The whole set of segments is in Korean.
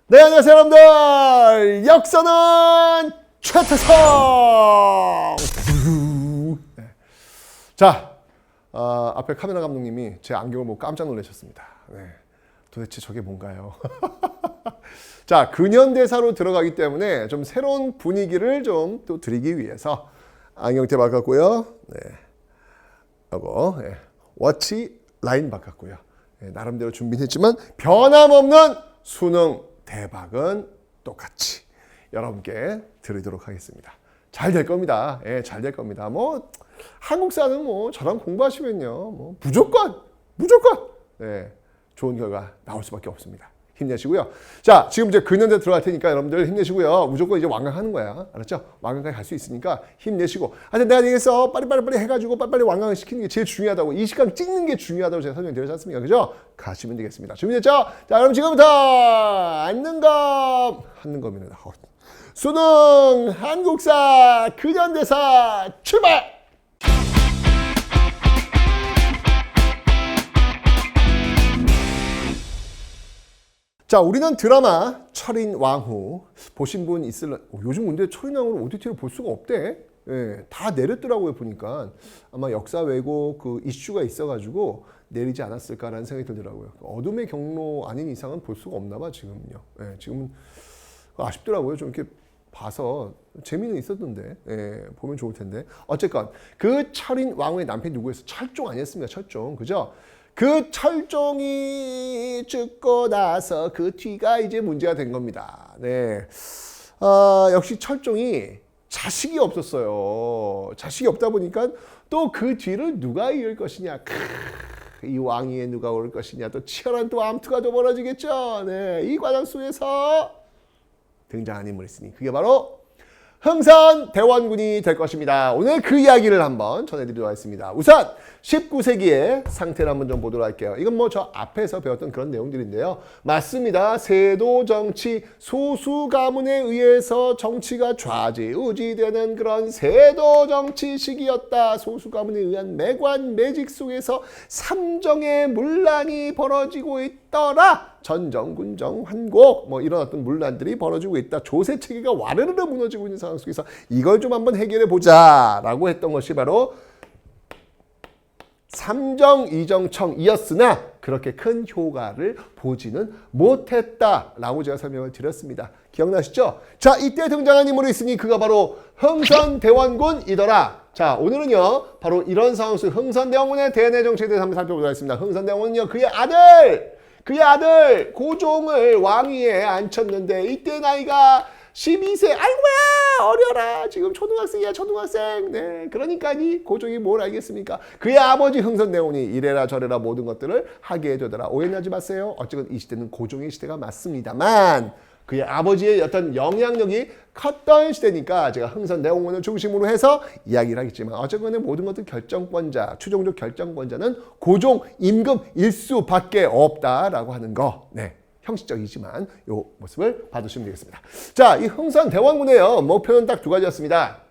네, 안녕하세요, 여러분들. 역사는 최태성. 네. 자, 앞에 카메라 감독님이 제 안경을 보고 깜짝 놀라셨습니다. 네. 도대체 저게 뭔가요? 자, 근현대사로 들어가기 때문에 좀 새로운 분위기를 좀 또 드리기 위해서 안경테 바꿨고요. 네. 하고 워치 라인 바꿨고요. 네, 나름대로 준비했지만 변함없는 수능 대박은 똑같이 여러분께 드리도록 하겠습니다. 잘 될 겁니다. 예, 잘 될 겁니다. 뭐 한국사는 뭐 저랑 공부하시면요, 뭐 무조건 네, 좋은 결과 나올 수밖에 없습니다. 힘내시고요. 자, 지금 이제 근현대 들어갈 테니까 여러분들 힘내시고요. 무조건 이제 완강하는 거야. 알았죠? 완강까지 갈 수 있으니까 힘내시고. 하여튼 내가 얘기했어. 빨리 해가지고 빨리 완강을 시키는 게 제일 중요하다고. 20강 찍는 게 중요하다고 제가 설명드렸지 않습니까? 그죠? 가시면 되겠습니다. 준비됐죠? 자, 그럼 지금부터 한능검입니다. 수능 한국사 근현대사 출발! 자, 우리는 드라마 철인왕후 보신 분 있을래? 요즘 근데 철인왕후를 OTT로 볼 수가 없대. 예, 다 내렸더라고요, 보니까. 아마 역사 왜곡 그 이슈가 있어가지고 내리지 않았을까라는 생각이 들더라고요. 어둠의 경로 아닌 이상은 볼 수가 없나 봐, 지금요. 예, 지금은 아쉽더라고요. 좀 이렇게 봐서 재미는 있었는데, 예, 보면 좋을 텐데. 어쨌건 그 철인왕후의 남편이 누구였어? 철종 아니었습니까? 철종, 그죠? 그 철종이 죽고 나서 그 뒤가 이제 문제가 된 겁니다. 네. 역시 철종이 자식이 없었어요. 자식이 없다 보니까 또 그 뒤를 누가 이을 것이냐. 이 왕위에 누가 올 것이냐. 또 치열한 또 암투가 또 벌어지겠죠. 네. 이 과정 속에서 등장한 인물이 있으니 그게 바로 흥선대원군이 될 것입니다. 오늘 그 이야기를 한번 전해드리도록 하겠습니다. 우선 19세기의 상태를 한번 좀 보도록 할게요. 이건 뭐 저 앞에서 배웠던 그런 내용들인데요. 맞습니다. 세도 정치, 소수 가문에 의해서 정치가 좌지우지되는 그런 세도 정치 시기였다. 소수 가문에 의한 매관 매직 속에서 삼정의 문란이 벌어지고 있더라. 전정, 군정, 환곡 뭐 이런 어떤 문란들이 벌어지고 있다. 조세 체계가 와르르 무너지고 있는 상황 속에서 이걸 좀 한번 해결해 보자라고 했던 것이 바로 삼정이정청이었으나 그렇게 큰 효과를 보지는 못했다라고 제가 설명을 드렸습니다. 기억나시죠? 자, 이때 등장한 인물이 있으니 그가 바로 흥선대원군이더라. 자, 오늘은요 바로 이런 상황 속 흥선대원군의 대내 정치에 대해서 한번 살펴보도록 하겠습니다. 흥선대원군은요 그의 아들 고종을 왕위에 앉혔는데 이때 나이가 12세. 아이고야 어려라. 지금 초등학생이야 초등학생. 네, 그러니까 이 고종이 뭘 알겠습니까? 그의 아버지 흥선대원이 이래라 저래라 모든 것들을 하게 해주더라. 오해하지 마세요. 어쨌든 이 시대는 고종의 시대가 맞습니다만 그의 아버지의 어떤 영향력이 컸던 시대니까 제가 흥선대원군을 중심으로 해서 이야기를 하겠지만 어쨌든 모든 것들 결정권자, 최종적 결정권자는 고종, 임금, 일수밖에 없다라고 하는 거. 네. 형식적이지만 이 모습을 봐두시면 되겠습니다. 자, 이 흥선대원군의 목표는 딱 두 가지였습니다.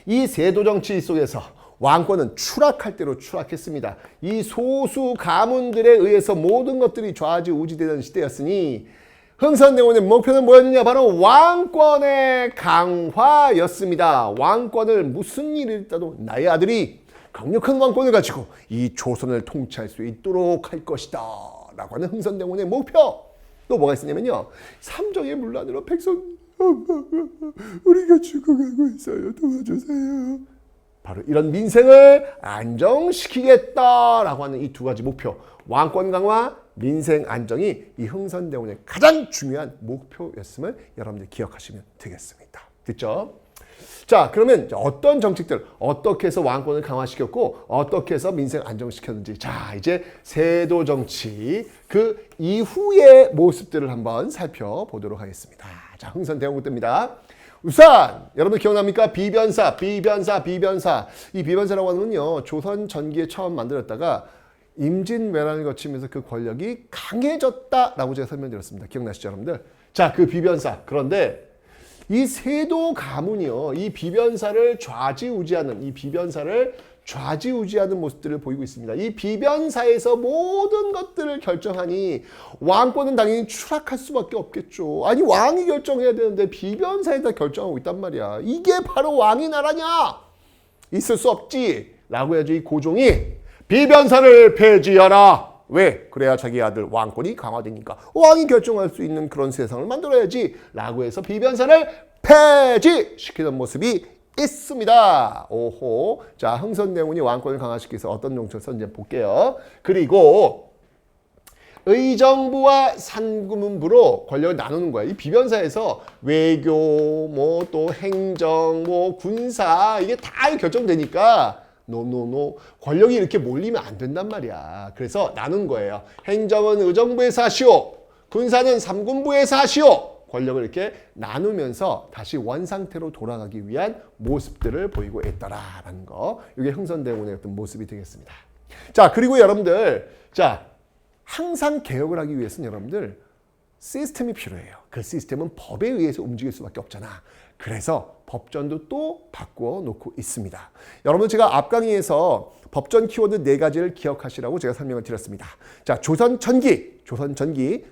이 세도 정치 속에서 왕권은 추락할 대로 추락했습니다. 이 소수 가문들에 의해서 모든 것들이 좌지우지되는 시대였으니 흥선대원의 목표는 뭐였느냐? 바로 왕권의 강화였습니다. 왕권을 무슨 일이 있다도 나의 아들이 강력한 왕권을 가지고 이 조선을 통치할 수 있도록 할 것이다 라고 하는 흥선대원의 목표. 또 뭐가 있었냐면요, 삼정의 문란으로 백성 우리가 죽어가고 있어요. 도와주세요. 바로 이런 민생을 안정시키겠다라고 하는 이 두 가지 목표, 왕권 강화, 민생 안정이 이 흥선대원의 가장 중요한 목표였음을 여러분들 기억하시면 되겠습니다. 됐죠? 자, 그러면 어떤 정책들, 어떻게 해서 왕권을 강화시켰고 어떻게 해서 민생 안정시켰는지, 자, 이제 세도 정치 그 이후의 모습들을 한번 살펴보도록 하겠습니다. 자, 흥선대원군 때입니다. 우선 여러분 기억납니까? 비변사. 이 비변사라고 하는 건요, 조선 전기에 처음 만들었다가 임진왜란을 거치면서 그 권력이 강해졌다라고 제가 설명드렸습니다. 기억나시죠, 여러분들? 자, 그 비변사. 그런데 이 세도 가문이요, 이 비변사를 좌지우지하는, 이 비변사를 좌지우지하는 모습들을 보이고 있습니다. 이 비변사에서 모든 것들을 결정하니 왕권은 당연히 추락할 수밖에 없겠죠. 아니 왕이 결정해야 되는데 비변사에다 결정하고 있단 말이야. 이게 바로 왕의 나라냐? 있을 수 없지. 라고 해야지 이 고종이 비변사를 폐지하라. 왜? 그래야 자기 아들 왕권이 강화되니까. 왕이 결정할 수 있는 그런 세상을 만들어야지. 라고 해서 비변사를 폐지시키는 모습이 있습니다. 오호. 자, 흥선대원이 왕권을 강화시키기 위해서 어떤 정책을 썼는지 볼게요. 그리고 의정부와 상금부로 권력을 나누는 거야. 이 비변사에서 외교, 뭐 또 행정, 뭐 군사 이게 다 결정되니까 노 권력이 이렇게 몰리면 안 된단 말이야. 그래서 나눈 거예요. 행정은 의정부에서 하시오. 군사는 상금부에서 하시오. 권력을 이렇게 나누면서 다시 원상태로 돌아가기 위한 모습들을 보이고 있더라라는 거. 이게 흥선대원의 어떤 모습이 되겠습니다. 자, 그리고 여러분들, 자, 항상 개혁을 하기 위해서는 여러분들 시스템이 필요해요. 그 시스템은 법에 의해서 움직일 수밖에 없잖아. 그래서 법전도 또 바꾸어 놓고 있습니다. 여러분 제가 앞 강의에서 법전 키워드 4가지를 기억하시라고 제가 설명을 드렸습니다. 자, 조선 전기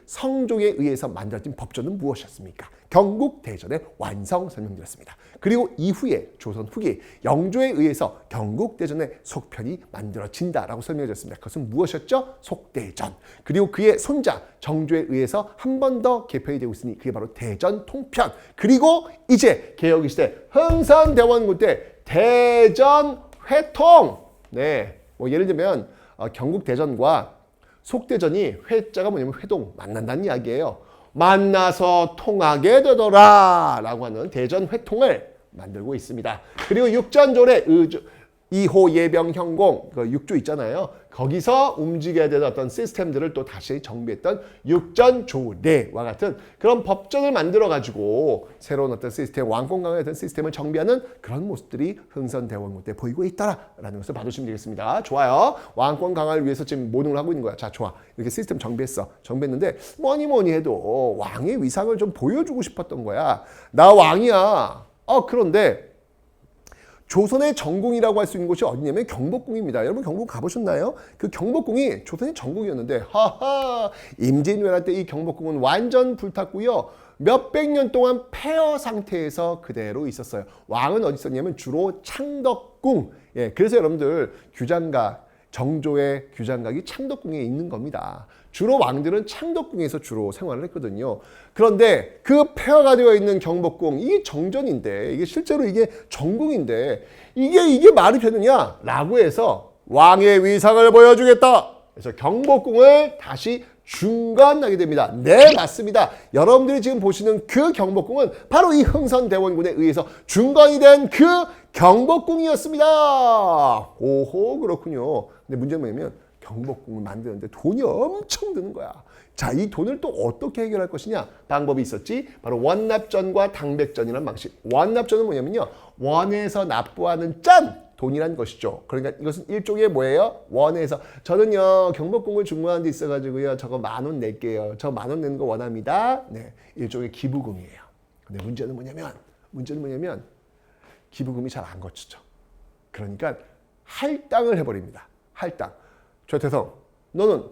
성종에 의해서 만들어진 법전은 무엇이었습니까? 경국대전의 완성 설명드렸습니다. 그리고 이후에 조선 후기 영조에 의해서 경국대전의 속편이 만들어진다라고 설명드렸습니다. 그것은 무엇이었죠? 속대전. 그리고 그의 손자 정조에 의해서 한 번 더 개편이 되고 있으니 그게 바로 대전통편. 그리고 이제 개혁의 시대 흥선대원군 때 대전회통. 네, 뭐 예를 들면 경국대전과 속대전이 회자가 뭐냐면 회동, 만난다는 이야기예요. 만나서 통하게 되더라 라고 하는 대전회통을 만들고 있습니다. 그리고 육전조례 2호 예병현공 그 6조 있잖아요. 거기서 움직여야 되는 어떤 시스템들을 또 다시 정비했던 육전조례와 같은 그런 법전을 만들어가지고 새로운 어떤 시스템, 왕권 강화에 대한 시스템을 정비하는 그런 모습들이 흥선대원군 때 보이고 있다라는 것을 봐주시면 되겠습니다. 좋아요. 왕권 강화를 위해서 지금 모든 걸 하고 있는 거야. 자, 좋아. 이렇게 시스템 정비했어. 정비했는데 뭐니 해도 왕의 위상을 좀 보여주고 싶었던 거야. 나 왕이야. 그런데 조선의 전궁이라고 할 수 있는 곳이 어디냐면 경복궁입니다. 여러분 경복궁 가보셨나요? 그 경복궁이 조선의 전궁이었는데 하하 임진왜란 때 이 경복궁은 완전 불탔고요. 몇백 년 동안 폐허 상태에서 그대로 있었어요. 왕은 어디 있었냐면 주로 창덕궁. 예, 그래서 여러분들 규장각 정조의 규장각이 창덕궁에 있는 겁니다. 주로 왕들은 창덕궁에서 주로 생활을 했거든요. 그런데 그 폐허가 되어 있는 경복궁, 이게 정전인데, 이게 실제로 이게 전궁인데, 이게 말이 되느냐? 라고 해서 왕의 위상을 보여주겠다. 그래서 경복궁을 다시 중건하게 됩니다. 네, 맞습니다. 여러분들이 지금 보시는 그 경복궁은 바로 이 흥선대원군에 의해서 중건이 된 그 경복궁이었습니다. 오호, 그렇군요. 근데 문제는 뭐냐면 경복궁을 만드는데 돈이 엄청 드는 거야. 자, 이 돈을 또 어떻게 해결할 것이냐? 방법이 있었지. 바로 원납전과 당백전이라는 방식. 원납전은 뭐냐면요. 원에서 납부하는 돈이란 것이죠. 그러니까 이것은 일종의 뭐예요? 원에서 저는요 경복궁을 중건하는 데 있어가지고요 저거 10,000원 낼게요. 저 10,000원 내는 거 원합니다. 네, 일종의 기부금이에요. 근데 문제는 뭐냐면 기부금이 잘 안 거치죠. 그러니까 할당을 해버립니다. 할당. 저 대성, 너는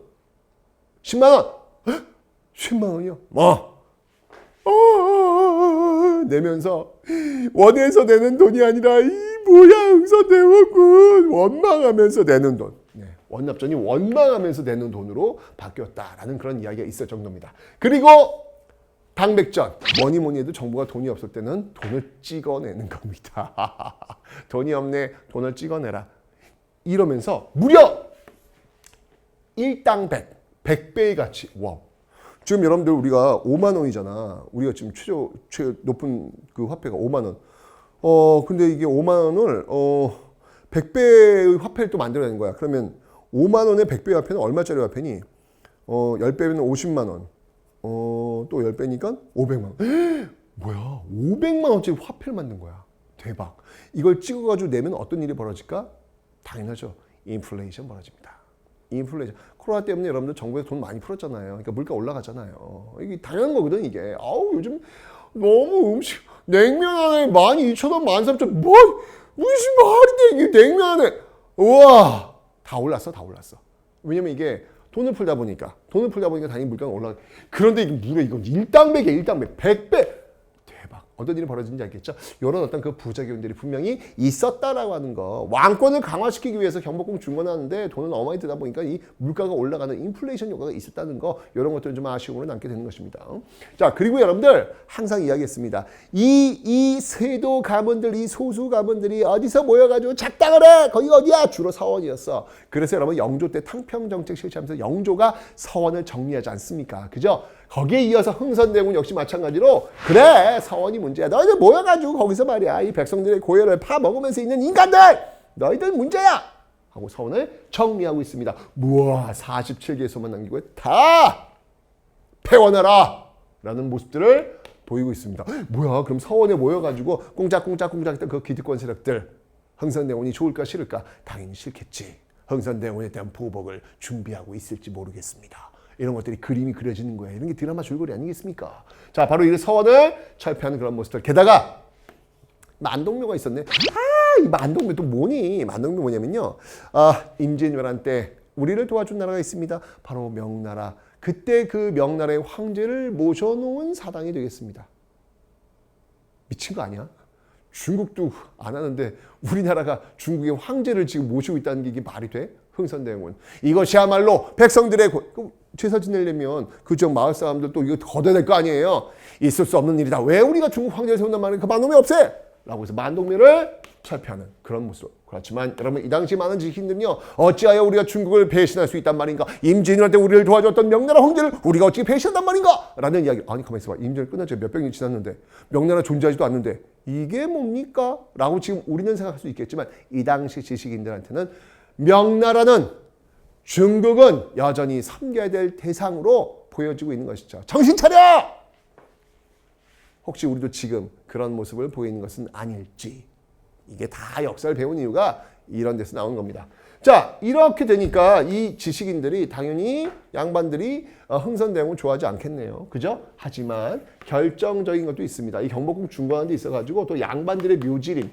10만 원. 10만 원이요? 뭐? 내면서 원에서 내는 돈이 아니라 이 뭐야 흥선대원군 원망하면서 내는 돈. 네, 원납전이 원망하면서 내는 돈으로 바뀌었다라는 그런 이야기가 있을 정도입니다. 그리고 당백전. 뭐니 해도 정부가 돈이 없을 때는 돈을 찍어내는 겁니다. 돈이 없네. 돈을 찍어내라. 이러면서 무려 1당 100. 100배의 가치. 와. 지금 여러분들 우리가 5만 원이잖아. 우리가 지금 최 높은 그 화폐가 5만 원. 근데 이게 5만 원을 100배의 화폐를 또 만들어내는 거야. 그러면 5만 원의 100배의 화폐는 얼마짜리 화폐니? 10배면 50만 원. 또 10배니까 500만 원. 뭐야? 500만 원짜리 화폐를 만든 거야. 대박. 이걸 찍어가지고 내면 어떤 일이 벌어질까? 당연하죠. 인플레이션 벌어집니다. 인플레이션. 코로나 때문에 여러분들 정부에서 돈 많이 풀었잖아요. 그러니까 물가 올라가잖아요. 이게 당연한 거거든, 이게. 요즘 너무 냉면 안에 12,000원, 13,000원, 무슨 말이 돼, 이게 냉면 안에. 우와! 다 올랐어, 다 올랐어. 왜냐면 이게 돈을 풀다 보니까 당연히 물가가 올라가. 그런데 이게 무려 이건 일당백이야, 일당백. 100배. 대박. 어떤 일이 벌어지는지 알겠죠? 이런 어떤 그 부작용들이 분명히 있었다라고 하는 거. 왕권을 강화시키기 위해서 경복궁 중건하는데 돈을 너무 많이 들다 보니까 이 물가가 올라가는 인플레이션 효과가 있었다는 거. 이런 것들은 좀 아쉬움으로 남게 되는 것입니다. 자, 그리고 여러분들 항상 이야기했습니다. 이 세도 가문들, 이 소수 가문들이 어디서 모여가지고 작당을 해. 거기가 어디야? 주로 서원이었어. 그래서 여러분 영조 때 탕평정책 실시하면서 영조가 서원을 정리하지 않습니까? 그죠? 거기에 이어서 흥선대군 역시 마찬가지로 그래 서원이 문제야. 너희들 모여가지고 거기서 말이야 이 백성들의 고열을 파먹으면서 있는 인간들 너희들 문제야 하고 서원을 정리하고 있습니다. 우와 47개의 소만 남기고 다 패원하라 라는 모습들을 보이고 있습니다. 뭐야 그럼 서원에 모여가지고 꽁짝꽁짝 했던 그 기득권 세력들 흥선대군이 좋을까 싫을까? 당연히 싫겠지. 흥선대군에 대한 보복을 준비하고 있을지 모르겠습니다. 이런 것들이 그림이 그려지는 거예요. 이런 게 드라마 줄거리 아니겠습니까? 자, 바로 이 서원을 철폐하는 그런 모습들. 게다가 만동묘가 있었네. 이 만동묘 또 뭐니? 만동묘 뭐냐면요. 임진왜란 때 우리를 도와준 나라가 있습니다. 바로 명나라. 그때 그 명나라의 황제를 모셔놓은 사당이 되겠습니다. 미친 거 아니야? 중국도 안 하는데 우리나라가 중국의 황제를 지금 모시고 있다는 게 이게 말이 돼? 흥선대원. 이것이야말로 백성들의 제사 지내려면 그 지역 마을 사람들도 이거 걷어야 될 거 아니에요. 있을 수 없는 일이다. 왜 우리가 중국 황제를 세운단 말이에요. 그 만동묘 없애! 라고 해서 만동묘를 철폐하는 그런 모습. 그렇지만 여러분 이 당시 많은 지식인들은요. 어찌하여 우리가 중국을 배신할 수 있단 말인가. 임진왜란 때 우리를 도와줬던 명나라 황제를 우리가 어찌 배신한단 말인가. 라는 이야기. 아니 가만히 있어봐. 임진왜란 끝난 지 몇백 년이 지났는데 명나라 존재하지도 않는데 이게 뭡니까? 라고 지금 우리는 생각할 수 있겠지만 이 당시 지식인들한테는 명나라는 중국은 여전히 섬겨야 될 대상으로 보여지고 있는 것이죠. 정신 차려! 혹시 우리도 지금 그런 모습을 보이는 것은 아닐지. 이게 다 역사를 배운 이유가 이런 데서 나오는 겁니다. 자, 이렇게 되니까 이 지식인들이 당연히 양반들이 흥선대원을 좋아하지 않겠네요. 그죠? 하지만 결정적인 것도 있습니다. 이 경복궁 중건하는 데 있어가지고 또 양반들의 묘지림,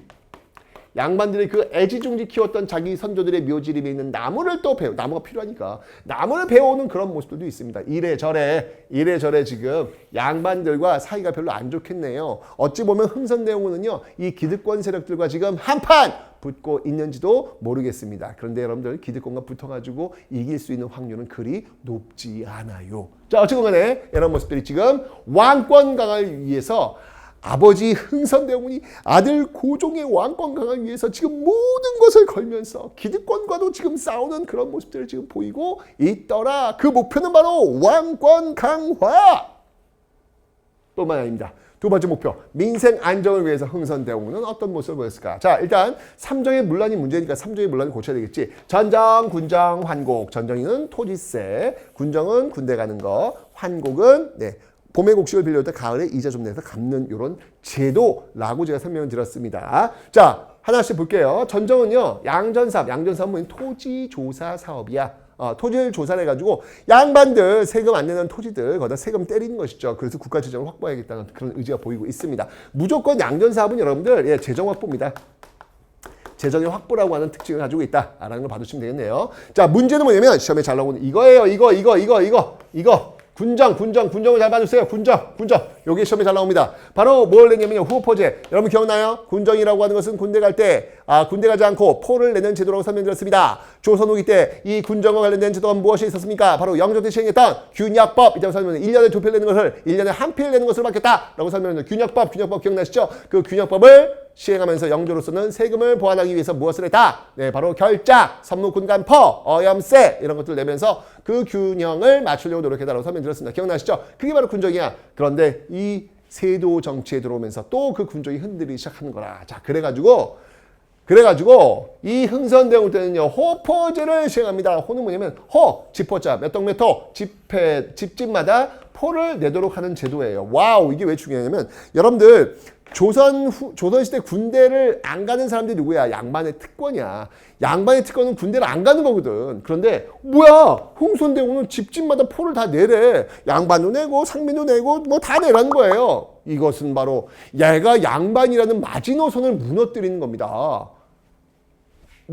양반들이 그 애지중지 키웠던 자기 선조들의 묘지림에 있는 나무를 또 배워, 나무가 필요하니까 나무를 배워오는 그런 모습들도 있습니다. 이래저래 지금 양반들과 사이가 별로 안 좋겠네요. 어찌 보면 흥선대원은요 이 기득권 세력들과 지금 한판 붙고 있는지도 모르겠습니다. 그런데 여러분들 기득권과 붙어가지고 이길 수 있는 확률은 그리 높지 않아요. 자, 어쨌든 간에 이런 모습들이 지금 왕권 강화를 위해서 아버지 흥선대원이 아들 고종의 왕권 강화를 위해서 지금 모든 것을 걸면서 기득권과도 지금 싸우는 그런 모습들을 지금 보이고 있더라. 그 목표는 바로 왕권 강화! 뿐만 아닙니다. 두 번째 목표, 민생 안정을 위해서 흥선대원은 어떤 모습을 보였을까? 자, 일단 삼정의 문란이 문제니까 삼정의 문란을 고쳐야 되겠지. 전정, 군정, 환곡. 전정이는 토지세, 군정은 군대 가는 거, 환곡은 봄에 곡식을 빌려올 때 가을에 이자 좀 내서 갚는 이런 제도라고 제가 설명을 드렸습니다. 자, 하나씩 볼게요. 전정은요, 양전사업은 토지조사 사업이야. 토지를 조사를 해가지고 양반들 세금 안 내는 토지들 거기다 세금 때리는 것이죠. 그래서 국가 재정을 확보해야겠다는 그런 의지가 보이고 있습니다. 무조건 양전사업은 여러분들 재정 확보입니다. 재정의 확보라고 하는 특징을 가지고 있다라는 걸 봐주시면 되겠네요. 자, 문제는 뭐냐면 시험에 잘 나오는 이거예요. 이거. 군정을 잘 봐주세요. 군정. 여기 시험에 잘 나옵니다. 바로 뭘 내냐면요. 후포제. 여러분 기억나요? 군정이라고 하는 것은 군대 갈 때 군대 가지 않고 포를 내는 제도라고 설명드렸습니다. 조선 후기 때 이 군정과 관련된 제도가 무엇이 있었습니까? 바로 영조 때 시행했던 균약법. 이라고 설명했는데 1년에 2표를 내는 것을 1년에 한 표를 내는 것으로 바뀌었다라고 설명했는데 균약법 기억나시죠? 그 균약법을 시행하면서 영조로서는 세금을 보완하기 위해서 무엇을 했다? 바로 결작, 선무군간포, 어염세 이런 것들을 내면서 그 균형을 맞추려고 노력했다라고 설명드렸습니다. 기억나시죠? 그게 바로 군정이야. 그런데 이 세도 정치에 들어오면서 또 그 군정이 흔들리기 시작하는 거라. 자, 그래가지고 이 흥선대원 때는요 호포제를 시행합니다. 호는 뭐냐면 집포자 몇 동 몇 호 집집마다 포를 내도록 하는 제도예요. 와우, 이게 왜 중요하냐면 여러분들 조선시대 군대를 안 가는 사람들이 누구야? 양반의 특권이야. 양반의 특권은 군대를 안 가는 거거든. 그런데 뭐야? 흥선대원은 집집마다 포를 다 내래. 양반도 내고 상민도 내고 뭐 다 내라는 거예요. 이것은 바로 얘가 양반이라는 마지노선을 무너뜨리는 겁니다.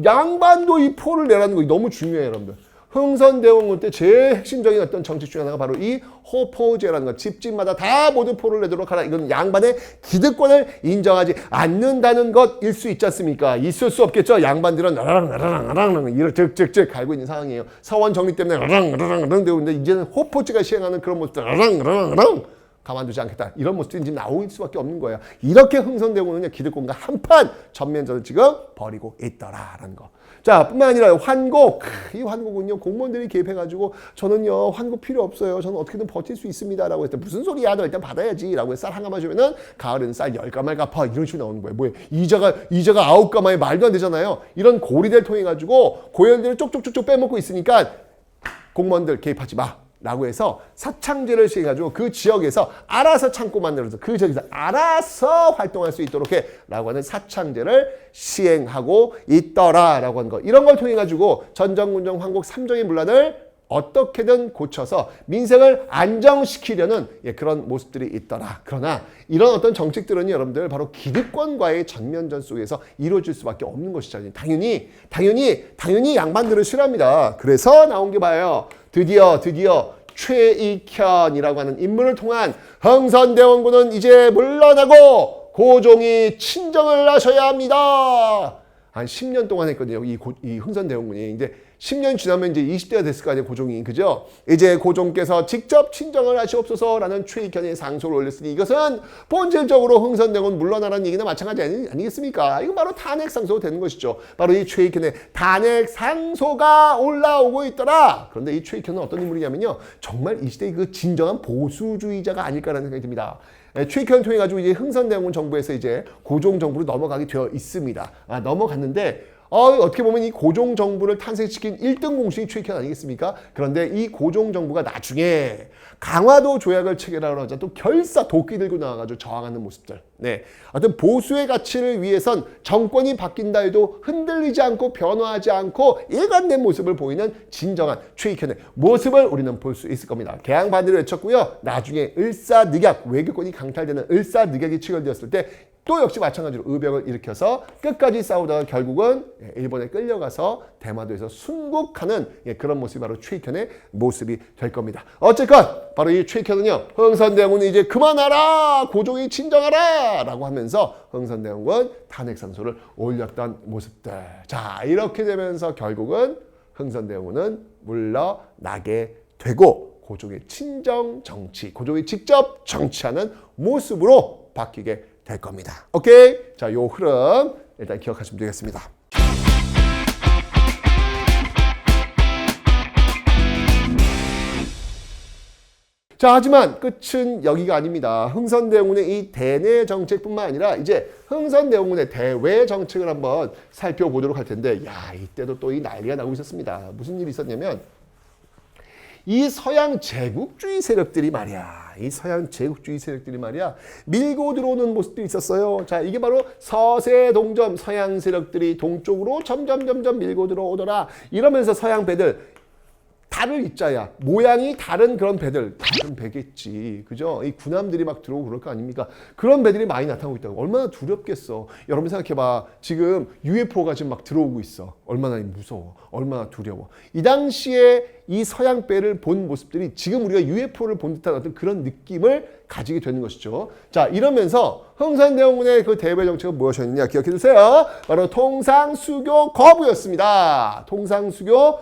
양반도 이 포를 내라는 거 너무 중요해요, 여러분들. 흥선대원군 때 제일 핵심적인 어떤 정책 중 하나가 바로 이 호포제라는 거. 집집마다 다 모두 포를 내도록 하라. 이건 양반의 기득권을 인정하지 않는다는 것일 수 있지 않습니까? 있을 수 없겠죠. 양반들은 나랑 이를 적적적 갈고 있는 상황이에요. 서원 정리 때문에 나랑 되고 있는데 이제는 호포제가 시행하는 그런 모습들 나랑 가만두지 않겠다. 이런 모습들이 지금 나올 수밖에 없는 거예요. 이렇게 흥선대원군은 기득권과 한판 전면전을 지금 벌이고 있더라라는 거. 자, 뿐만 아니라 환곡. 이 환곡은요, 공무원들이 개입해가지고 저는요, 환곡 필요 없어요. 저는 어떻게든 버틸 수 있습니다라고 했더니 무슨 소리야? 너 일단 받아야지라고 해서 쌀 한 가마 주면은 가을에는 쌀 10가마를 갚아. 이런 식으로 나오는 거예요. 뭐예요? 이자가 9가마에 말도 안 되잖아요. 이런 고리대를 통해 가지고 고연들을 쪽쪽쪽쪽 빼먹고 있으니까 공무원들 개입하지 마. 라고 해서 사창제를 시행해가지고 그 지역에서 알아서 창고 만들어서 그 지역에서 알아서 활동할 수 있도록 해 라고 하는 사창제를 시행하고 있더라라고 하는 거. 이런 걸 통해 가지고 전정군정 환곡 3종의 문란을 어떻게든 고쳐서 민생을 안정시키려는 그런 모습들이 있더라. 그러나 이런 어떤 정책들은 여러분들 바로 기득권과의 전면전 속에서 이루어질 수밖에 없는 것이잖아요. 당연히 양반들을 싫어합니다. 그래서 나온 게 봐요. 드디어 최익현이라고 하는 인물을 통한 흥선대원군은 이제 물러나고 고종이 친정을 하셔야 합니다. 한 10년 동안 했거든요. 이 흥선대원군이. 이제 10년 지나면 이제 20대가 됐을 거 아니에요, 고종이. 그죠? 이제 고종께서 직접 친정을 하시옵소서라는 최익현의 상소를 올렸으니 이것은 본질적으로 흥선대원군 물러나라는 얘기나 마찬가지 아니겠습니까? 이건 바로 탄핵 상소가 되는 것이죠. 바로 이 최익현의 탄핵 상소가 올라오고 있더라. 그런데 이 최익현은 어떤 인물이냐면요. 정말 이 시대의 그 진정한 보수주의자가 아닐까라는 생각이 듭니다. 최익현을 통해 가지고 이제 흥선대원군 정부에서 이제 고종 정부로 넘어가게 되어 있습니다. 넘어갔는데 어떻게 보면 이 고종 정부를 탄생시킨 1등 공신이 최익현 아니겠습니까? 그런데 이 고종 정부가 나중에 강화도 조약을 체결하러 하자 또 결사 도끼 들고 나와가지고 저항하는 모습들. 네, 어떤 보수의 가치를 위해선 정권이 바뀐다 해도 흔들리지 않고 변화하지 않고 일관된 모습을 보이는 진정한 최익현의 모습을 우리는 볼 수 있을 겁니다. 개항 반대를 외쳤고요. 나중에 을사늑약, 외교권이 강탈되는 을사늑약이 체결되었을 때 또 역시 마찬가지로 의병을 일으켜서 끝까지 싸우다가 결국은 일본에 끌려가서 대마도에서 순국하는 그런 모습이 바로 최익현의 모습이 될 겁니다. 어쨌건 바로 이 최익현은요. 흥선대원군이 이제 그만하라! 고종이 친정하라! 라고 하면서 흥선대원군 탄핵상소를 올렸던 모습들. 자, 이렇게 되면서 결국은 흥선대원군은 물러나게 되고 고종의 친정 정치, 고종이 직접 정치하는 모습으로 바뀌게 될 겁니다. 오케이? 자, 요 흐름 일단 기억하시면 되겠습니다. 자, 하지만 끝은 여기가 아닙니다. 흥선대원군의 이 대내 정책뿐만 아니라 이제 흥선대원군의 대외 정책을 한번 살펴보도록 할 텐데, 야, 이때도 또 이 난리가 나고 있었습니다. 무슨 일이 있었냐면 이 서양 제국주의 세력들이 말이야. 밀고 들어오는 모습들이 있었어요. 자, 이게 바로 서세동점 서양 세력들이 동쪽으로 점점 밀고 들어오더라. 이러면서 서양 배들 달을 입자야. 모양이 다른 그런 배들. 다른 배겠지. 그죠? 이 군함들이 막 들어오고 그럴 거 아닙니까? 그런 배들이 많이 나타나고 있다고. 얼마나 두렵겠어. 여러분 생각해봐. 지금 UFO가 지금 막 들어오고 있어. 얼마나 무서워. 얼마나 두려워. 이 당시에 이 서양 배를 본 모습들이 지금 우리가 UFO를 본 듯한 어떤 그런 느낌을 가지게 되는 것이죠. 자, 이러면서 흥선대원군의 그 대외 정책은 무엇이었느냐 기억해 주세요. 바로 통상수교 거부였습니다. 통상수교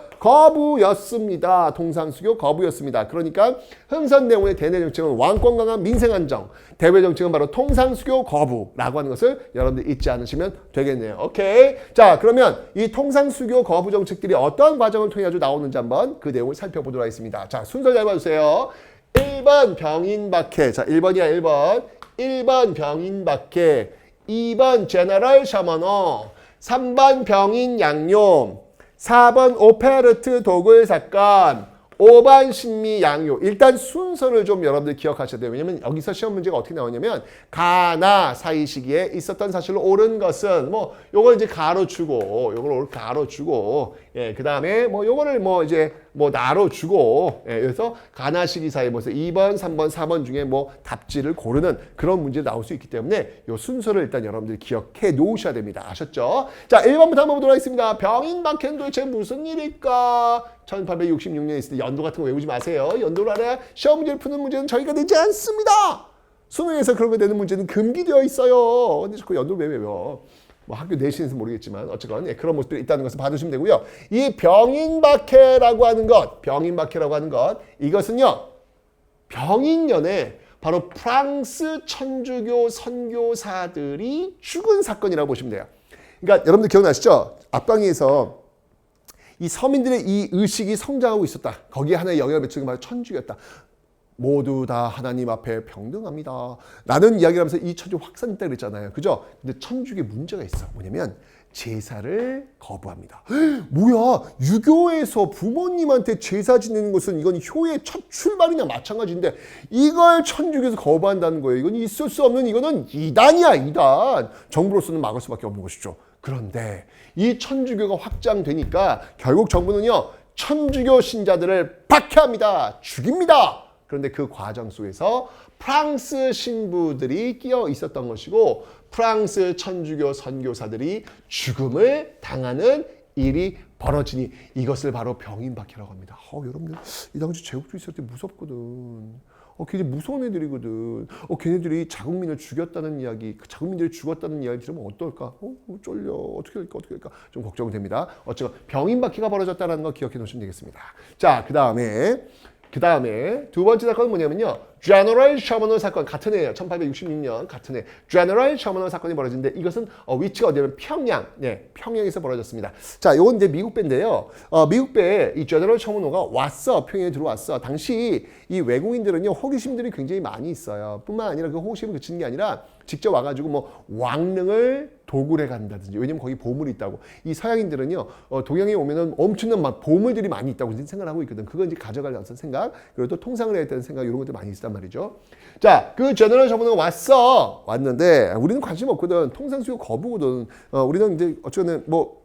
거부였습니다. 그러니까 흥선대원군의 대내 정책은 왕권 강한 민생 안정, 대외 정책은 바로 통상수교 거부라고 하는 것을 여러분들 잊지 않으시면 되겠네요. 오케이. 자, 그러면 이 통상수교 거부 정책들이 어떤 과정을 통해 가지고 나오는지 한번 그 내용을 살펴보도록 하겠습니다. 자, 순서 잘 봐주세요. 1번 병인박해. 자, 1번이야, 1번. 1번 병인박해. 2번 제너럴 셔머너. 3번 병인 양용. 4번 오페르트 도굴 사건. 5번 신미 양요. 일단 순서를 좀 여러분들 기억하셔야 돼요. 왜냐면 여기서 시험 문제가 어떻게 나오냐면 가나 사이 시기에 있었던 사실로 옳은 것은 뭐 요걸 이제 가로주고 요걸 가로주고 예, 그 다음에 뭐 요거를 뭐 이제 뭐 나로 주고, 예, 그래서 가나시기 사이 뭐서 2번, 3번, 4번 중에 뭐 답지를 고르는 그런 문제 나올 수 있기 때문에 요 순서를 일단 여러분들이 기억해 놓으셔야 됩니다. 아셨죠? 자, 1번부터 한번 보도록 하겠습니다. 병인박해는 도대체 무슨 일일까? 1866년에 있을 때 연도 같은 거 외우지 마세요. 연도를 알아야 시험 문제를 푸는 문제는 저희가 내지 않습니다. 수능에서 그런 거 내는 문제는 금기되어 있어요. 근데 자꾸 연도를 왜 외워? 뭐 학교 내신에서 모르겠지만 어쨌건 예, 그런 모습들이 있다는 것을 봐두시면 되고요. 이 병인박해라고 하는 것, 병인박해라고 하는 것, 이것은요. 병인년에 바로 프랑스 천주교 선교사들이 죽은 사건이라고 보시면 돼요. 그러니까 여러분들 기억나시죠? 앞강의에서 이 서민들의 이 의식이 성장하고 있었다. 거기에 하나의 영향을 미치는 게 바로 천주교였다. 모두 다 하나님 앞에 평등합니다. 라는 이야기를 하면서 이 천주 확산했다 그랬잖아요. 그죠? 근데 천주교에 문제가 있어. 뭐냐면 제사를 거부합니다. 뭐야? 유교에서 부모님한테 제사 지내는 것은 이건 효의 첫 출발이나 마찬가지인데 이걸 천주교에서 거부한다는 거예요. 이건 있을 수 없는, 이거는 이단이야, 이단. 정부로서는 막을 수밖에 없는 것이죠. 그런데 이 천주교가 확장되니까 결국 정부는요, 천주교 신자들을 박해합니다. 죽입니다. 그런데 그 과정 속에서 프랑스 신부들이 끼어 있었던 것이고 프랑스 천주교 선교사들이 죽음을 당하는 일이 벌어지니 이것을 바로 병인박해라고 합니다. 여러분들 이 당시 제국주의 있을 때 무섭거든. 굉장히 무서운 애들이거든. 걔네들이 자국민을 죽였다는 이야기, 자국민들이 죽었다는 이야기 들으면 어떨까? 쫄려. 어떻게 할까? 좀 걱정이 됩니다. 어쨌건 병인박해가 벌어졌다는 거 기억해 놓으시면 되겠습니다. 자, 그 다음에 두 번째 사건은 뭐냐면요. 제너럴 셔머너 사건, 같은 해예요. 1866년 같은 해. 제너럴 셔머너 사건이 벌어지는데 이것은 위치가 어디냐면 평양. 네, 평양에서 벌어졌습니다. 자, 이건 이제 미국 배인데요. 미국 배에 이 제너럴 셔머너가 왔어. 평양에 들어왔어. 당시 이 외국인들은요, 호기심들이 굉장히 많이 있어요. 뿐만 아니라 그 호기심을 그치는 게 아니라 직접 와가지고 뭐 왕릉을 도굴해 간다든지, 왜냐면 거기 보물이 있다고. 이 서양인들은요, 동양에 오면은 엄청난 막 보물들이 많이 있다고 생각을 하고 있거든. 그건 이제 가져가려는 생각, 그리고 또 통상을 해야 되는 생각, 이런 것들 많이 있단 말이죠. 자, 그 제너럴 셔머너가 왔는데 우리는 관심 없거든. 통상 수요 거부거든. 우리는 이제 어쨌든 뭐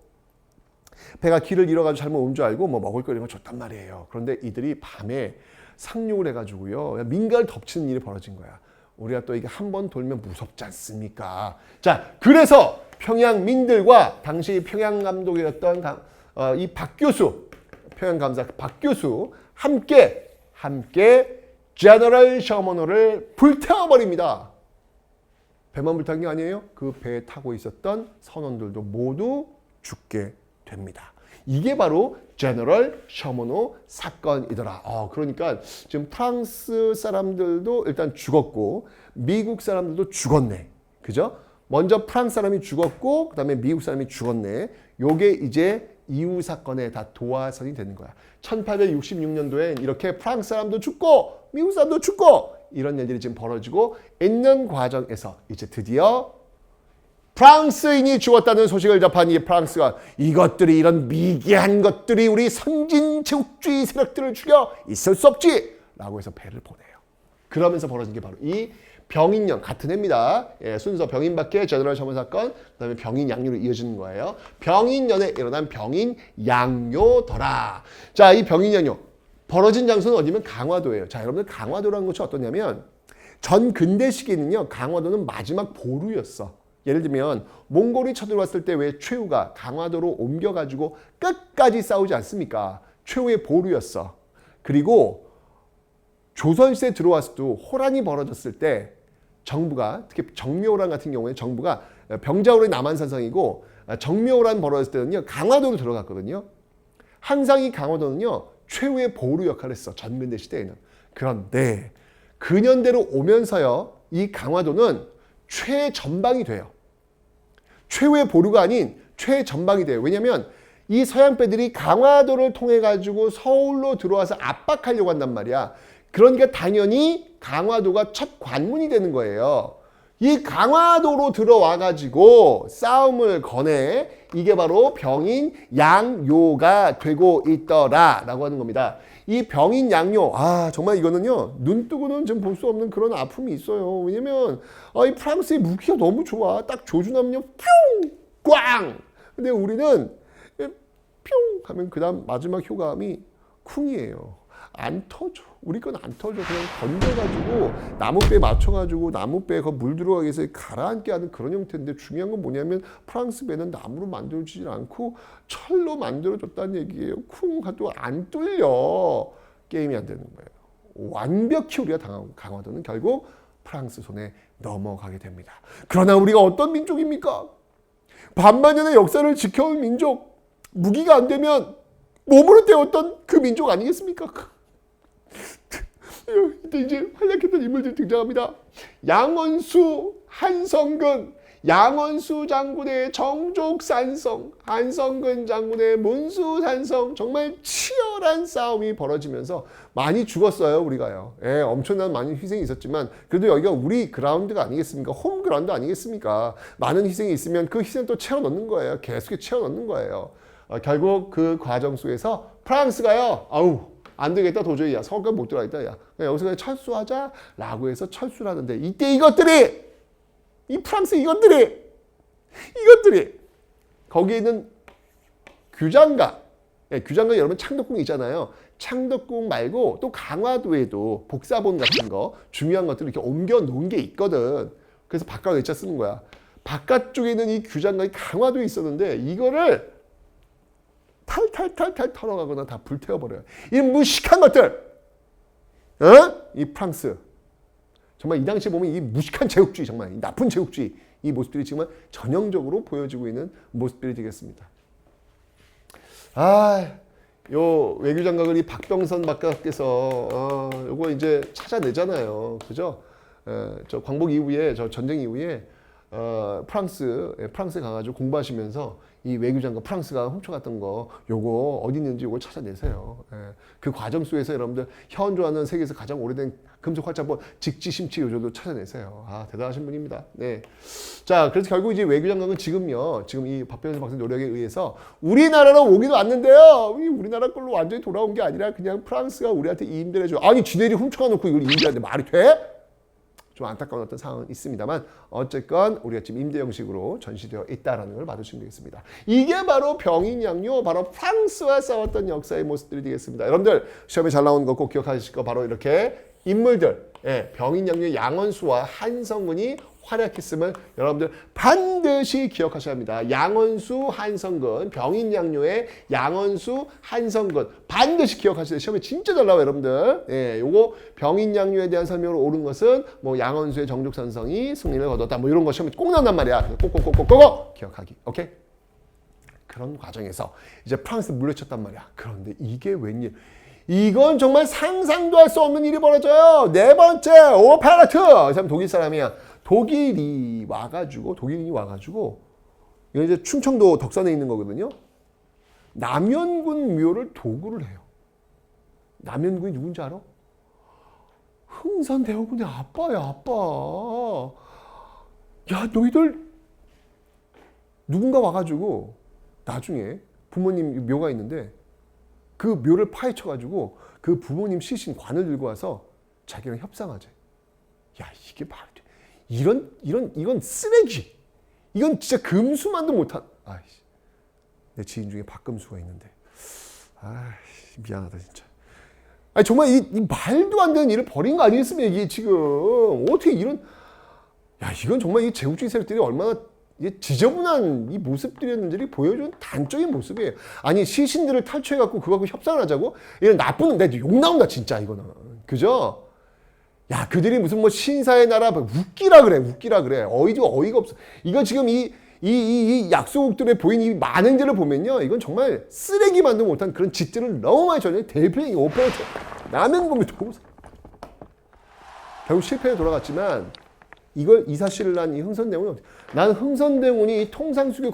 배가 길을 잃어가지고 잘못 온 줄 알고 뭐 먹을 거 이런 거 줬단 말이에요. 그런데 이들이 밤에 상륙을 해가지고요, 민가를 덮치는 일이 벌어진 거야. 우리가 또 이게 한 번 돌면 무섭지 않습니까? 자, 그래서 평양민들과 당시 평양감독이었던 이 박교수, 평양감사 박교수 함께 제너럴 셔머너를 불태워버립니다. 배만 불탄 게 아니에요. 그 배에 타고 있었던 선원들도 모두 죽게 됩니다. 이게 바로 제너럴 셔머너 사건이더라. 그러니까 지금 프랑스 사람들도 일단 죽었고 미국 사람들도 죽었네. 그죠? 먼저 프랑스 사람이 죽었고 그다음에 미국 사람이 죽었네. 요게 이제 이후 사건의 다 도화선이 되는 거야. 1866년도엔 이렇게 프랑스 사람도 죽고 미국 사람도 죽고 이런 일들이 지금 벌어지고 있는 과정에서 이제 드디어 프랑스인이 죽었다는 소식을 접한 이 프랑스가 이것들이, 이런 미개한 것들이 우리 선진 제국주의 세력들을 죽여 있을 수 없지 라고 해서 배를 보내요. 그러면서 벌어진 게 바로 이 병인년, 같은 해입니다. 예, 순서 병인박해, 제너럴 셔머너 사건, 그 다음에 병인 양요로 이어지는 거예요. 병인년에 일어난 병인 양요더라. 자, 이 병인 양요 벌어진 장소는 어디면 강화도예요. 자, 여러분들 강화도라는 것이 어떠냐면 전 근대 시기에는요, 강화도는 마지막 보루였어. 예를 들면 몽골이 쳐들어왔을 때 왜 최후가 강화도로 옮겨가지고 끝까지 싸우지 않습니까? 최후의 보루였어. 그리고 조선시대에 들어왔을 때 호란이 벌어졌을 때 정부가, 특히 정묘호란 같은 경우에 정부가, 병자호란이 남한산성이고 정묘호란 벌어졌을 때는요, 강화도로 들어갔거든요. 항상 이 강화도는요, 최후의 보루 역할을 했어. 전근대 시대에는. 그런데 근현대로 오면서요, 이 강화도는 최전방이 돼요. 최후의 보루가 아닌 최전방이 돼요. 왜냐하면 이 서양배들이 강화도를 통해 가지고 서울로 들어와서 압박하려고 한단 말이야. 그러니까 당연히 강화도가 첫 관문이 되는 거예요. 이 강화도로 들어와 가지고 싸움을 거내, 이게 바로 병인 양요가 되고 있더라 라고 하는 겁니다. 이 병인 양요, 정말 이거는요, 눈 뜨고는 좀 볼 수 없는 그런 아픔이 있어요. 왜냐면 이 프랑스의 무기가 너무 좋아. 딱 조준하면요, 뿅! 꽝! 근데 우리는 뿅! 하면 그 다음 마지막 효감이 쿵이에요. 안 터져. 우리 건 안 터져. 그냥 던져가지고 나무배에 맞춰가지고 나무배에 물 들어가게 해서 가라앉게 하는 그런 형태인데 중요한 건 뭐냐면 프랑스 배는 나무로 만들어지질 않고 철로 만들어졌다는 얘기예요. 쿵 하도 안 뚫려. 게임이 안 되는 거예요. 완벽히 우리가 당한 강화도는 결국 프랑스 손에 넘어가게 됩니다. 그러나 우리가 어떤 민족입니까? 반만년의 역사를 지켜온 민족. 무기가 안 되면 몸으로 때웠던 그 민족 아니겠습니까? 이때 이제 활약했던 인물들이 등장합니다. 양원수, 한성근, 양원수 장군의 정족산성, 한성근 장군의 문수산성, 정말 치열한 싸움이 벌어지면서 많이 죽었어요, 우리가요. 예, 엄청난 많은 희생이 있었지만 그래도 여기가 우리 그라운드가 아니겠습니까? 홈 그라운드 아니겠습니까? 많은 희생이 있으면 그 희생 또 채워 넣는 거예요. 계속 채워 넣는 거예요. 결국 그 과정 속에서 프랑스가요, 안 되겠다, 도저히. 야, 서울까지 못 들어가겠다. 야, 여기서 그냥 철수하자라고 해서 철수를 하는데, 이때 이것들이, 이 프랑스 이것들이, 거기에 있는 규장각, 규장각 여러분 창덕궁 있잖아요. 창덕궁 말고 또 강화도에도 복사본 같은 거, 중요한 것들을 이렇게 옮겨 놓은 게 있거든. 그래서 바깥에 외자 쓰는 거야. 바깥쪽에 있는 이 규장각이 강화도에 있었는데, 이거를 탈탈탈탈 털어가거나 다 불태워버려요. 이 무식한 것들! 이 프랑스. 정말 이 당시에 보면 이 무식한 제국주의, 정말 이 나쁜 제국주의, 이 모습들이 정말 전형적으로 보여지고 있는 모습들이 되겠습니다. 요 외교장각을 이 박병선 박사께서 요거 이제 찾아내잖아요. 그죠? 저 광복 이후에, 저 전쟁 이후에 프랑스에 가가지고 공부하시면서 이 외교장관 프랑스가 훔쳐갔던 거 요거 어디 있는지 요걸 찾아내세요. 그 과정 속에서 여러분들 현존하는 세계에서 가장 오래된 금속 활자본 직지심치 요조도 찾아내세요. 대단하신 분입니다. 네. 자, 그래서 결국 이제 외교장관은 지금요, 지금 이 박병선 박사 노력에 의해서 우리나라로 오기도 왔는데요. 우리나라 걸로 완전히 돌아온 게 아니라 그냥 프랑스가 우리한테 임대를 해줘. 아니, 지네들이 훔쳐가 놓고 이걸 임대하는데 말이 돼? 좀 안타까운 어떤 상황은 있습니다만 어쨌건 우리가 지금 임대 형식으로 전시되어 있다는 걸 봐주시면 되겠습니다. 이게 바로 병인양요, 바로 프랑스와 싸웠던 역사의 모습들이 되겠습니다. 여러분들 시험에 잘 나오는 거 꼭 기억하실 거 바로 이렇게 인물들, 병인양요의 양원수와 한성근이 활약했음을 여러분들 반드시 기억하셔야 합니다. 양원수, 한성근, 병인양요의 양원수, 한성근 반드시 기억하셔야 돼요. 시험에 진짜 잘 나와요, 여러분들. 요거 병인양요에 대한 설명으로 옳은 것은 뭐 양원수의 정족산성이 승리를 거뒀다. 뭐 이런 거 시험에 꼭 나온단 말이야. 꼭꼭꼭꼭꼭 기억하기. 오케이? 그런 과정에서 이제 프랑스 물리쳤단 말이야. 그런데 이게 웬일? 이건 정말 상상도 할 수 없는 일이 벌어져요. 네 번째, 오팔라트. 이 사람 독일 사람이야. 독일인이 와가지고, 이거 이제 충청도 덕산에 있는 거거든요. 남연군 묘를 도구를 해요. 남연군이 누군지 알아? 흥선대원군의 아빠야, 아빠. 야, 너희들, 누군가 와가지고, 나중에 부모님 묘가 있는데, 그 묘를 파헤쳐가지고, 그 부모님 시신 관을 들고 와서 자기랑 협상하재. 야, 이게 말이 돼. 이건 쓰레기. 이건 진짜 금수만도 못한. 아이씨. 내 지인 중에 박금수가 있는데. 아이씨, 미안하다, 진짜. 아니, 정말 이 말도 안 되는 일을 벌인 거 아니겠습니까, 이게 지금. 어떻게 이런. 야, 이건 정말 이 제국주의 세력들이 얼마나 지저분한 이 모습들이었는지를 보여주는 단적인 모습이에요. 아니, 시신들을 탈취해갖고 그거 갖고 협상을 하자고? 이런 나쁜, 내 욕 나온다, 진짜, 이거는. 그죠? 야, 그들이 무슨 뭐 신사의 나라, 웃기라 그래. 어이가 없어. 이거 지금 이 약소국들의 보인 이 만행들을 보면요. 이건 정말 쓰레기만도 못한 그런 짓들을 너무 많이 저지른 대표적인 오퍼레이터. 남연군이 도우사. 결국 실패에 돌아갔지만, 이 사실을 난 이 흥선대원이 난 흥선대원이 이 통상수교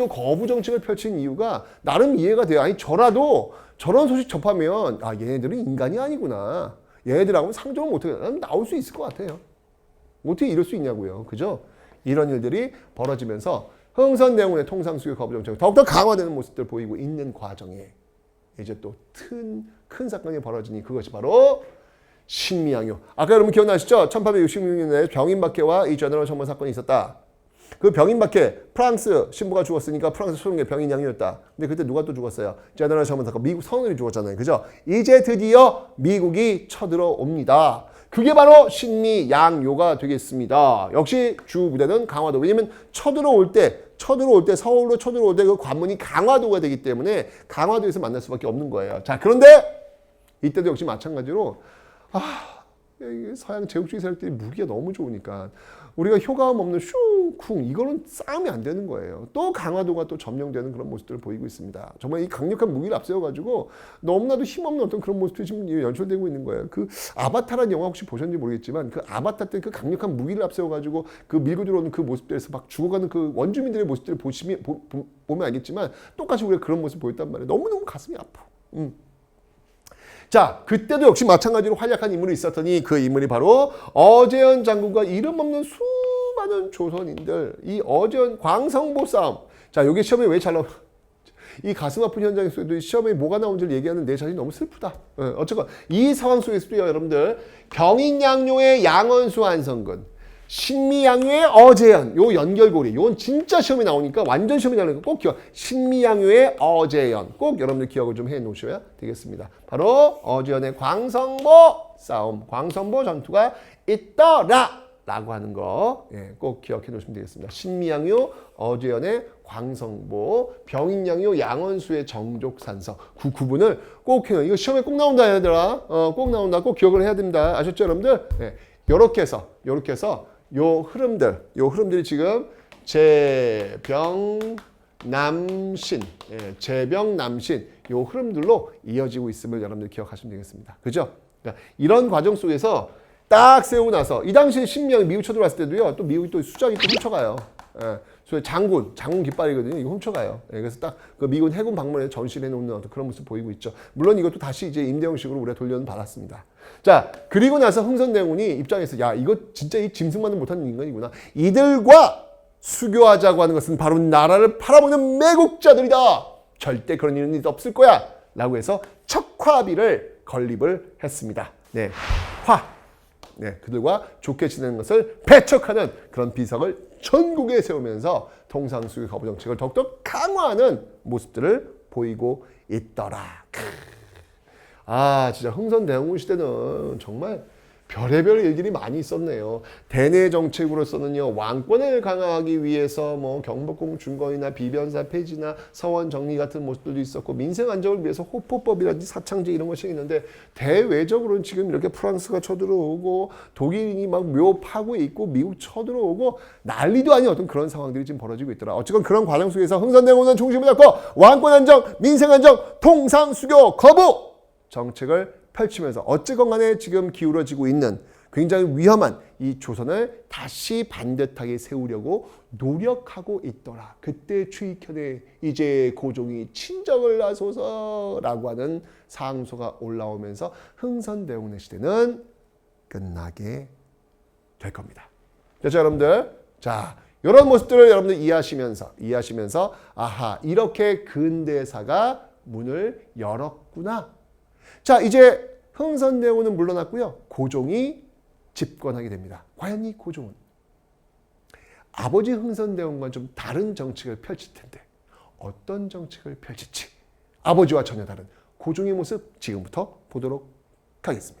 거부 정책을 펼친 이유가 나름 이해가 돼요. 아니, 저라도 저런 소식 접하면 얘네들은 인간이 아니구나. 얘네들하고는 상종을 못하겠다. 나올 수 있을 것 같아요. 어떻게 이럴 수 있냐고요. 그죠? 이런 일들이 벌어지면서 흥선대원의 통상수교 거부 정책이 더욱더 강화되는 모습들을 보이고 있는 과정에 이제 또 큰 사건이 벌어지니 그것이 바로 신미양요. 아까 여러분 기억나시죠? 1866년에 병인박해와 이 제너럴 청문 사건이 있었다. 그 병인밖에 프랑스 신부가 죽었으니까 프랑스 소련의 병인 양요였다. 근데 그때 누가 또 죽었어요? 제너럴 셔먼 사건, 미국 선원이 죽었잖아요. 그죠? 이제 드디어 미국이 쳐들어옵니다. 그게 바로 신미 양요가 되겠습니다. 역시 주 부대는 강화도. 왜냐면 쳐들어올 때 서울로 쳐들어올 때 그 관문이 강화도가 되기 때문에 강화도에서 만날 수밖에 없는 거예요. 자, 그런데 이때도 역시 마찬가지로 서양 제국주의 세력들이 무기가 너무 좋으니까 우리가 효과음 없는 슝쿵 이거는 싸움이 안 되는 거예요. 또 강화도가 또 점령되는 그런 모습들을 보이고 있습니다. 정말 이 강력한 무기를 앞세워가지고 너무나도 힘없는 어떤 그런 모습들이 지금 연출되고 있는 거예요. 그 아바타라는 영화 혹시 보셨는지 모르겠지만 그 아바타 때 그 강력한 무기를 앞세워가지고 그 밀고 들어오는 그 모습들에서 막 죽어가는 그 원주민들의 모습들을 보면 알겠지만 똑같이 우리가 그런 모습을 보였단 말이에요. 너무너무 가슴이 아파. 자, 그때도 역시 마찬가지로 활약한 인물이 있었더니 그 인물이 바로 어제현 장군과 이름 없는 수많은 조선인들, 이 어제현 광성보 싸움. 자, 여기 시험에 왜 잘 나와? 이 가슴 아픈 현장 속에도 시험에 뭐가 나온지를 얘기하는 내 자신이 너무 슬프다. 어쨌건 이 상황 속에서도요, 여러분들 병인양요의 양원수 한성근, 신미양요의 어제현, 요 연결고리, 요건 진짜 시험에 나오니까 완전 시험에 나오니까 꼭 기억. 신미양요의 어제현, 꼭 여러분들 기억을 좀 해놓으셔야 되겠습니다. 바로 어제현의 광성보 싸움, 광성보 전투가 있더라라고 하는 거, 꼭 기억해 놓으시면 되겠습니다. 신미양요, 어제현의 광성보, 병인양요, 양원수의 정족산서, 그 구분을 꼭 해요. 이거 시험에 꼭 나온다 얘들아. 꼭 나온다. 꼭 기억을 해야 됩니다. 아셨죠, 여러분들? 요렇게 해서 요 흐름들이 지금 제병남신, 제병남신 요 흐름들로 이어지고 있음을 여러분들 기억하시면 되겠습니다. 그죠? 그러니까 이런 과정 속에서 딱 세우고 나서 이 당시에 신미양이 미국 쳐들어왔을 때도요, 또 미국이 또 수작이 또 훔쳐가요. 예, 장군 깃발이거든요. 이거 훔쳐가요. 예, 그래서 딱 그 미군 해군 방문에 전시해 놓는 어떤 그런 모습 보이고 있죠. 물론 이것도 다시 이제 임대형식으로 우리가 돌려는 받았습니다. 자, 그리고 나서 흥선대원군이 입장에서 야, 이거 진짜 이 짐승만은 못하는 인간이구나. 이들과 수교하자고 하는 것은 바로 나라를 팔아먹는 매국자들이다. 절대 그런 일은 없을 거야. 라고 해서 척화비를 건립을 했습니다. 네, 그들과 좋게 지내는 것을 배척하는 그런 비석을 전국에 세우면서 통상수교 거부 정책을 더욱더 강화하는 모습들을 보이고 있더라. 진짜 흥선대원군 시대는 정말 별의별 일들이 많이 있었네요. 대내 정책으로서는요, 왕권을 강화하기 위해서 뭐 경복궁 준건이나 비변사 폐지나 서원 정리 같은 모습들도 있었고, 민생 안정을 위해서 호포법이라든지 사창제 이런 것이 있는데, 대외적으로는 지금 이렇게 프랑스가 쳐들어오고 독일인이 막 묘 파고 있고 미국 쳐들어오고 난리도 아닌 어떤 그런 상황들이 지금 벌어지고 있더라. 어쨌건 그런 과정 속에서 흥선대원군은 중심을 잡고 왕권 안정, 민생 안정, 통상수교 거부 정책을 펼치면서 어쨌건 간에 지금 기울어지고 있는 굉장히 위험한 이 조선을 다시 반듯하게 세우려고 노력하고 있더라. 그때 추익현의 이제 고종이 친정을 하소서라고 하는 상소가 올라오면서 흥선대원군의 시대는 끝나게 될 겁니다. 그렇죠, 여러분들? 자, 이런 모습들을 여러분들 이해하시면서 아하, 이렇게 근대사가 문을 열었구나. 자, 이제 흥선대원군은 물러났고요. 고종이 집권하게 됩니다. 과연 이 고종은 아버지 흥선대원군과 좀 다른 정책을 펼칠 텐데 어떤 정책을 펼칠지 아버지와 전혀 다른 고종의 모습 지금부터 보도록 하겠습니다.